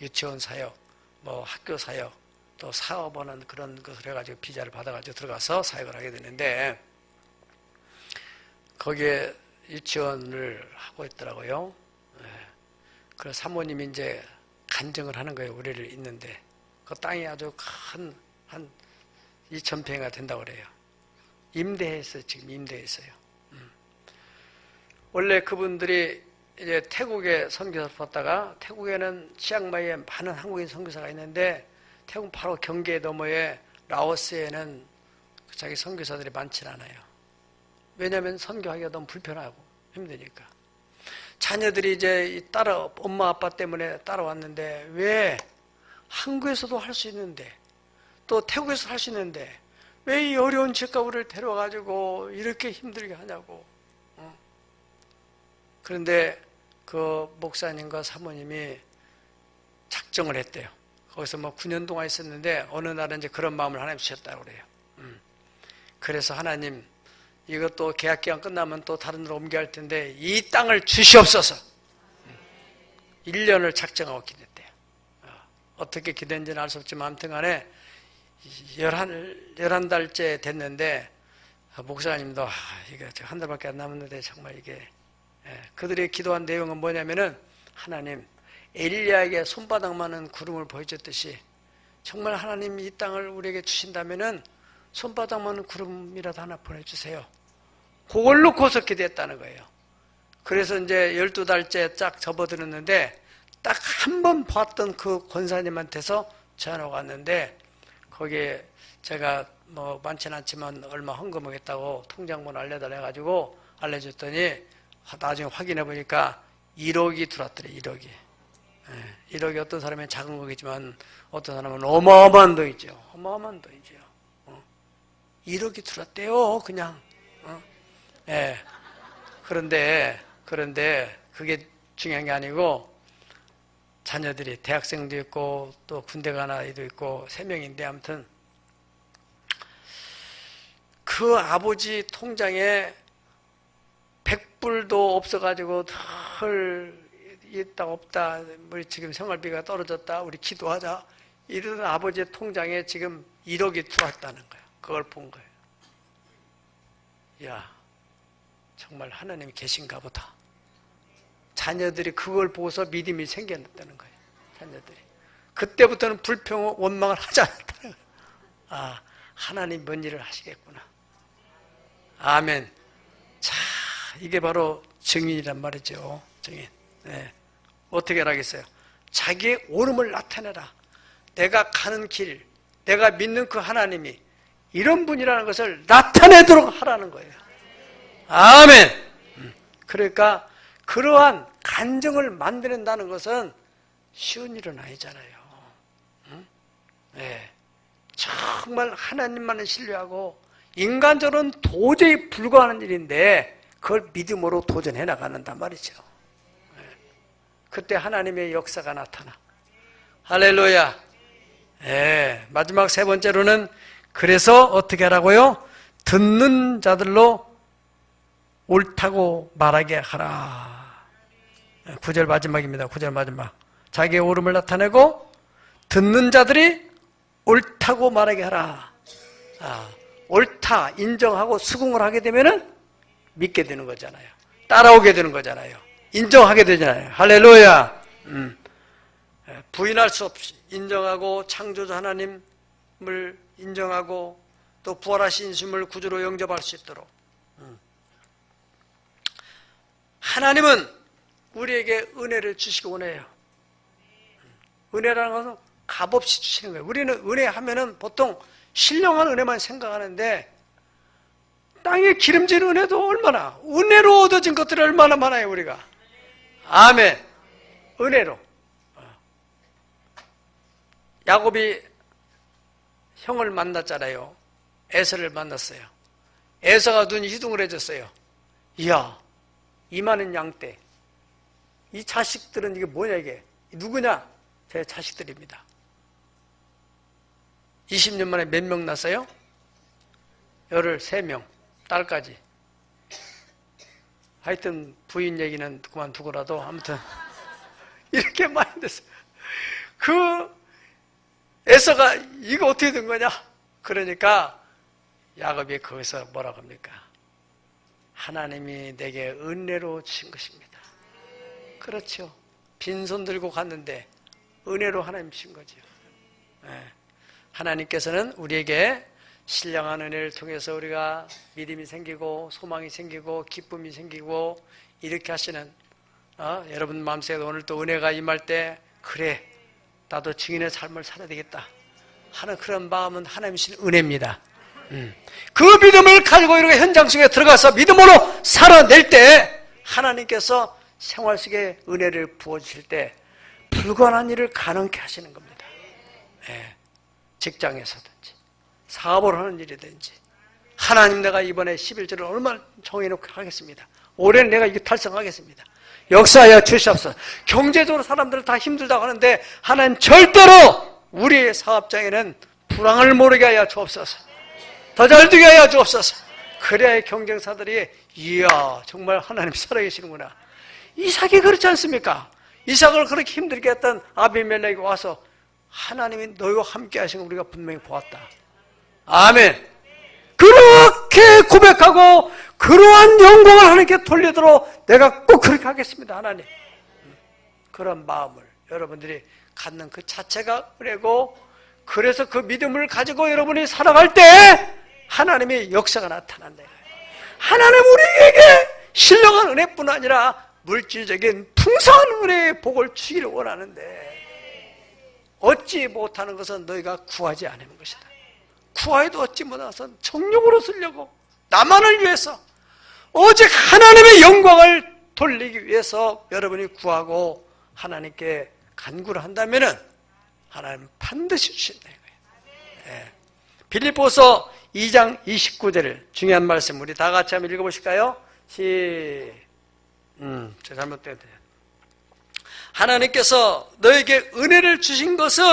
A: 유치원 사역, 뭐 학교 사역, 또 사업하는 그런 것을 해가지고 비자를 받아가지고 들어가서 사역을 하게 되는데 거기에 유치원을 하고 있더라고요. 그래서 사모님이 이제 간증을 하는 거예요. 우리를 있는데 그 땅이 아주 큰 한 2,000평이가 된다고 그래요. 임대했어요. 지금 임대했어요. 원래 그분들이 이제 태국에 선교사를 왔다가 태국에는 치앙마이에 많은 한국인 선교사가 있는데 태국 바로 경계 너머에 라오스에는 자기 선교사들이 많지 않아요. 왜냐하면 선교하기가 너무 불편하고 힘드니까. 자녀들이 이제 따라 엄마 아빠 때문에 따라왔는데 왜 한국에서도 할 수 있는데 또 태국에서 할 수 있는데 왜 이 어려운 집가우를 데려와가지고 이렇게 힘들게 하냐고. 그런데 그 목사님과 사모님이 작정을 했대요. 거기서 뭐 9년 동안 있었는데 어느 날은 이제 그런 마음을 하나님 주셨다고 그래요. 그래서 하나님 이것도 계약 기간 끝나면 또 다른 데로 옮겨야 할 텐데 이 땅을 주시옵소서. 1년을 작정하고 기도했대요. 어떻게 기도했는지는 알 수 없지만 아무튼 간에 11달째 됐는데 목사님도 이게 한 달밖에 안 남았는데 정말 이게 그들이 기도한 내용은 뭐냐면은 하나님 엘리야에게 손바닥만한 구름을 보여줬듯이 정말 하나님 이 땅을 우리에게 주신다면은 손바닥만한 구름이라도 하나 보내주세요. 그걸 놓고서 기도했다는 거예요. 그래서 이제 12달째 쫙 접어들었는데 딱 한 번 봤던 그 권사님한테서 전화가 왔는데 거기에 제가 뭐 많지는 않지만 얼마 헌금하겠다고 통장번호 알려달라 해가지고 알려줬더니 나중에 확인해 보니까 1억이 들어왔더래. 1억이. 1억이 어떤 사람은 작은 거겠지만 어떤 사람은 어마어마한 돈이죠. 어마어마한 돈이죠. 1억이 들어왔대요. 그냥. 예. 그런데 그게 중요한 게 아니고 자녀들이 대학생도 있고 또 군대 간 아이도 있고 3명인데 아무튼 그 아버지 통장에 100불도 없어가지고 덜 있다 없다 우리 지금 생활비가 떨어졌다 우리 기도하자 이러던 아버지의 통장에 지금 1억이 들어왔다는 거예요. 그걸 본 거예요. 야 정말 하나님이 계신가 보다. 자녀들이 그걸 보고서 믿음이 생겨났다는 거예요. 자녀들이 그때부터는 불평 원망을 하지 않았다는 거예요. 아 하나님 뭔 일을 하시겠구나. 아멘. 자 이게 바로 증인이란 말이죠. 증인. 네. 어떻게 하겠어요? 자기의 옳음을 나타내라. 내가 가는 길, 내가 믿는 그 하나님이 이런 분이라는 것을 나타내도록 하라는 거예요. 아멘. 그러니까 그러한 간증을 만드는다는 것은 쉬운 일은 아니잖아요. 네. 정말 하나님만을 신뢰하고 인간적으로는 도저히 불가하는 일인데 그걸 믿음으로 도전해 나가는단 말이죠. 그때 하나님의 역사가 나타나. 할렐루야. 네. 마지막 세 번째로는 그래서 어떻게 하라고요? 듣는 자들로 옳다고 말하게 하라. 9절 마지막입니다. 9절 마지막. 자기의 옳음을 나타내고 듣는 자들이 옳다고 말하게 하라. 옳다 인정하고 수긍을 하게 되면은 믿게 되는 거잖아요. 따라오게 되는 거잖아요. 인정하게 되잖아요. 할렐루야. 부인할 수 없이 인정하고 창조자 하나님을 인정하고 또 부활하신 예수님을 구주로 영접할 수 있도록. 하나님은 우리에게 은혜를 주시기 원해요. 은혜라는 것은 값없이 주시는 거예요. 우리는 은혜 하면은 보통 신령한 은혜만 생각하는데 땅에 기름진 은혜도 얼마나 은혜로 얻어진 것들이 얼마나 많아요. 우리가. 아멘. 은혜로. 야곱이 형을 만났잖아요. 에서를 만났어요. 에서가 눈이 희둥그레졌어요. 이야, 이만한 양떼. 이 자식들은 이게 뭐냐 이게. 누구냐? 제 자식들입니다. 20년 만에 몇 명 낳았어요? 13명. 딸까지. 하여튼 부인 얘기는 그만두고라도 아무튼 이렇게 많이 됐어요. 그 에서가 이거 어떻게 된 거냐? 그러니까 야곱이 거기서 뭐라고 합니까? 하나님이 내게 은혜로 주신 것입니다. 그렇죠. 빈손 들고 갔는데 은혜로 하나님 주신 거죠. 하나님께서는 우리에게 신령한 은혜를 통해서 우리가 믿음이 생기고 소망이 생기고 기쁨이 생기고 이렇게 하시는 여러분 마음속에 오늘 또 은혜가 임할 때 그래 나도 증인의 삶을 살아야 되겠다 하는 그런 마음은 하나님 주신 은혜입니다. 그 믿음을 가지고 이렇게 현장 속에 들어가서 믿음으로 살아낼 때 하나님께서 생활 속에 은혜를 부어주실 때 불가능한 일을 가능케 하시는 겁니다. 직장에서든지 사업을 하는 일이든지 하나님 내가 이번에 11절을 얼마나 정해놓고 하겠습니다. 올해는 내가 이거 달성하겠습니다. 역사하여 주시옵소서. 경제적으로 사람들 다 힘들다고 하는데 하나님 절대로 우리의 사업장에는 불황을 모르게 하여 주옵소서. 더 잘 되게 하여 주옵소서. 그래야 경쟁사들이 이야 정말 하나님 살아계시는구나. 이삭이 그렇지 않습니까? 이삭을 그렇게 힘들게 했던 아비멜렉이 와서 하나님이 너희와 함께 하신 거 우리가 분명히 보았다. 아멘. 그렇게 고백하고 그러한 영광을 하나님께 돌리도록 내가 꼭 그렇게 하겠습니다. 하나님. 그런 마음을 여러분들이 갖는 그 자체가 은혜고 그래서 그 믿음을 가지고 여러분이 살아갈 때 하나님의 역사가 나타난다. 하나님 우리에게 신령한 은혜뿐 아니라 물질적인 풍성한 은혜의 복을 주기를 원하는데 얻지 못하는 것은 너희가 구하지 않은 것이다. 구하여도 얻지 못해서 정욕으로 쓰려고 나만을 위해서 오직 하나님의 영광을 돌리기 위해서 여러분이 구하고 하나님께 간구를 한다면 하나님 반드시 주신다 이거예요. 빌립보서 2장 29절 중요한 말씀 우리 다 같이 한번 읽어보실까요? 제가 잘못됐네요. 하나님께서 너에게 은혜를 주신 것은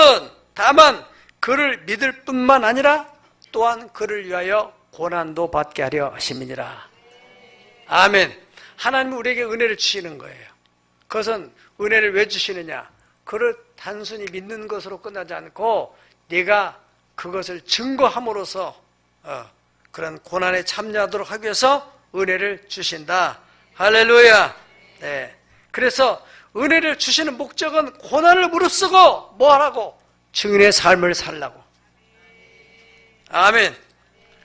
A: 다만 그를 믿을 뿐만 아니라 또한 그를 위하여 고난도 받게 하려 하심이니라. 아멘. 하나님은 우리에게 은혜를 주시는 거예요. 그것은 은혜를 왜 주시느냐? 그를 단순히 믿는 것으로 끝나지 않고 네가 그것을 증거함으로써 그런 고난에 참여하도록 하기 위해서 은혜를 주신다. 할렐루야. 네. 그래서 은혜를 주시는 목적은 고난을 무릅쓰고 뭐 하라고? 증인의 삶을 살라고. 아멘.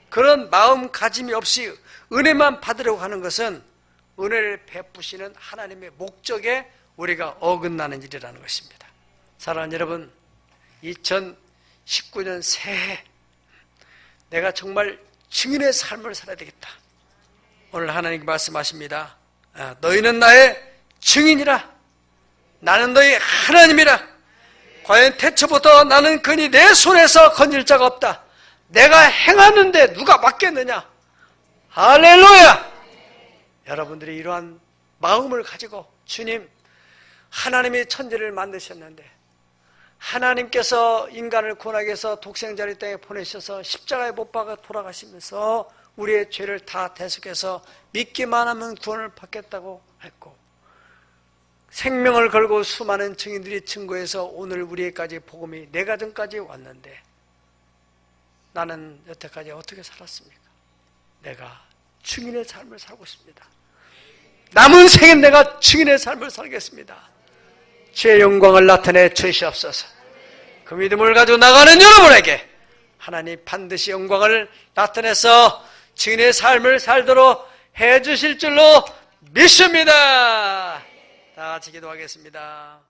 A: 그런 마음가짐이 없이 은혜만 받으려고 하는 것은 은혜를 베푸시는 하나님의 목적에 우리가 어긋나는 일이라는 것입니다. 사랑하는 여러분, 2019년 새해 내가 정말 증인의 삶을 살아야 되겠다. 오늘 하나님께 말씀하십니다. 너희는 나의 증인이라. 나는 너희 하나님이라. 과연 태초부터 나는 그니 내 손에서 건질 자가 없다. 내가 행하는데 누가 막겠느냐. 할렐루야. 여러분들이 이러한 마음을 가지고 주님, 하나님이 천지를 만드셨는데 하나님께서 인간을 구원하기 위해서 독생자를 땅에 보내셔서 십자가에 못 박아 돌아가시면서 우리의 죄를 다 대속해서 믿기만 하면 구원을 받겠다고 했고 생명을 걸고 수많은 증인들이 증거해서 오늘 우리에게까지 복음이 내 가정까지 왔는데 나는 여태까지 어떻게 살았습니까? 내가 증인의 삶을 살고 있습니다. 남은 생엔 내가 증인의 삶을 살겠습니다. 주의 영광을 나타내 주시옵소서. 그 믿음을 가지고 나가는 여러분에게 하나님 반드시 영광을 나타내서 증인의 삶을 살도록 해 주실 줄로 믿습니다. 다 같이 기도하겠습니다.